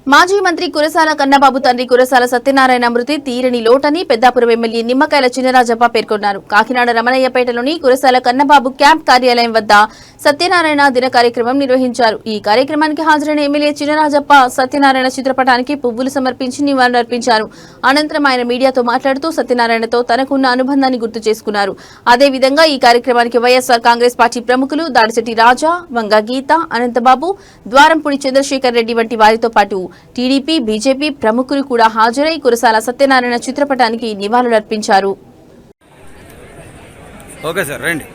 మాజీ మంత్రి కురసాల కన్నబాబు తండ్రి కురసాల సత్యనారాయణ మృతి తీరని లోటని పెద్దాపురం ఎమ్మెల్యే నిమ్మకాయల చినరాజప్ప పేర్కొన్నారు. కాకినాడ రమణయ్యపేటలోని కురసాల కన్నబాబు క్యాంప్ కార్యాలయం వద్ద సత్యనారాయణ దిన కార్యక్రమం నిర్వహించారు. ఈ కార్యక్రమానికి హాజరైన ఎమ్మెల్యే చినరాజప్ప సత్యనారాయణ చిత్రపటానికి పువ్వులు సమర్పించి నివాళులర్పించారు. అనంతరం ఆయన మీడియాతో మాట్లాడుతూ సత్యనారాయణతో తనకున్న అనుబంధాన్ని గుర్తు చేసుకున్నారు. అదేవిధంగా ఈ కార్యక్రమానికి వైఎస్ఆర్ కాంగ్రెస్ పార్టీ ప్రముఖులు దాడిశెట్టి రాజా, వంగ గీత, అనంతబాబు, ద్వారంపూడి చంద్రశేఖర్ రెడ్డి వంటి వారితో పాటు టీడీపీ, బీజేపీ ప్రముఖులు కూడా హాజరై కురసాల సత్యనారాయణ చిత్రపటానికి నివాళులర్పించారు. ఓకే సార్, రండి.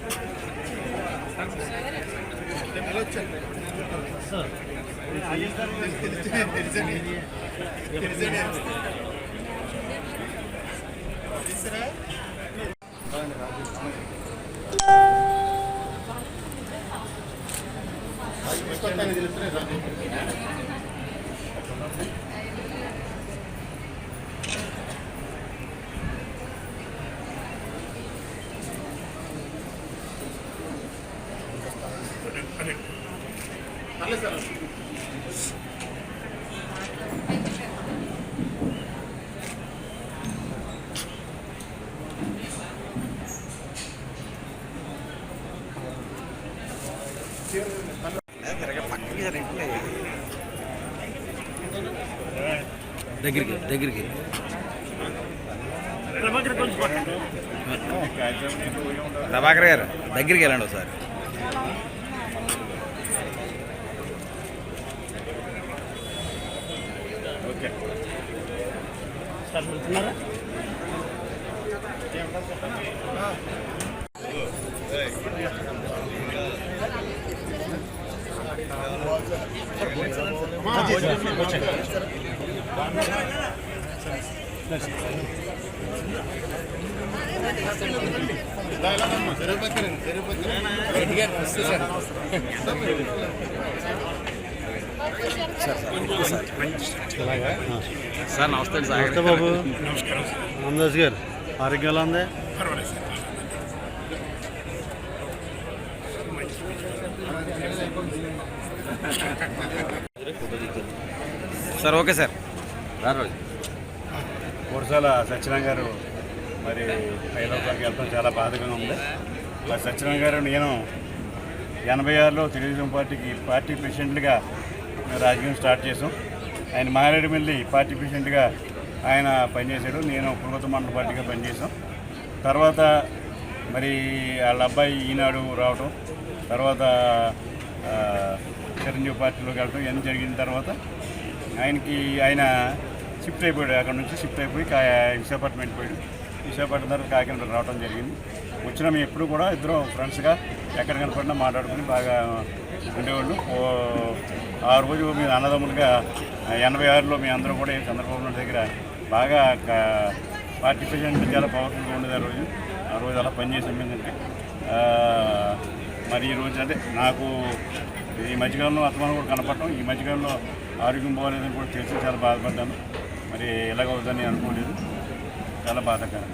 దగ్గరికి ప్రభాకర్ గారు దగ్గరికి వెళ్ళండి ఒకసారి. ఓకే సార్, వెళ్తున్నారా? సార్ నమస్తే. నమస్తే బాబు. నమస్కారం రామదాస్ గారు, ఆరోగ్యం ఎలా ఉంది? Sir okay sir. Kurasala Satyanarayana గారు మరి పైలోకి వెళ్తాం చాలా బాధగా ఉంది. మరి సత్యనారాయణ గారు నేను 86లో తెలుగుదేశం పార్టీ ప్రెసిడెంట్గా రాజకీయం స్టార్ట్ చేసాం. ఆయన మారేడుమిల్లి పార్టీ ప్రెసిడెంట్గా ఆయన పనిచేశాడు. నేను పులవత మండల పార్టీగా పనిచేసాం. తర్వాత మరి వాళ్ళ అబ్బాయి ఈనాడు రావటం, తర్వాత చిరంజీవి పార్టీలోకి వెళ్ళటం ఇవన్నీ జరిగిన తర్వాత ఆయన షిఫ్ట్ అయిపోయాడు. అక్కడ నుంచి షిఫ్ట్ అయిపోయి విశాఖపట్నం వెళ్ళిపోయాడు. విశాఖపట్నం తర్వాత కాకినాడ రావడం జరిగింది. వచ్చిన మేము ఎప్పుడు కూడా ఇద్దరం ఫ్రెండ్స్గా ఎక్కడ కనపడినా మాట్లాడుకుని బాగా ఉండేవాళ్ళు. ఆ రోజు మీ అన్నదమ్ములుగా 86లో మీ అందరూ కూడా చంద్రబాబు నాయుడు దగ్గర బాగా పార్టీ ప్రెసిడెంట్ చాలా పవర్ఫుల్గా ఉండేది. ఆ రోజు అలా పనిచేసాం. ఏంటంటే మరి ఈ రోజు అంటే నాకు ఈ మధ్యకాలంలో అత్తమానం కూడా కనపడటం, ఈ మధ్యకాలంలో ఆరోగ్యం బాగోలేదని కూడా తెలిసి చాలా బాధపడ్డాను. మరి ఎలాగవుతుందని అనుకోలేదు. చాలా బాధాకరం.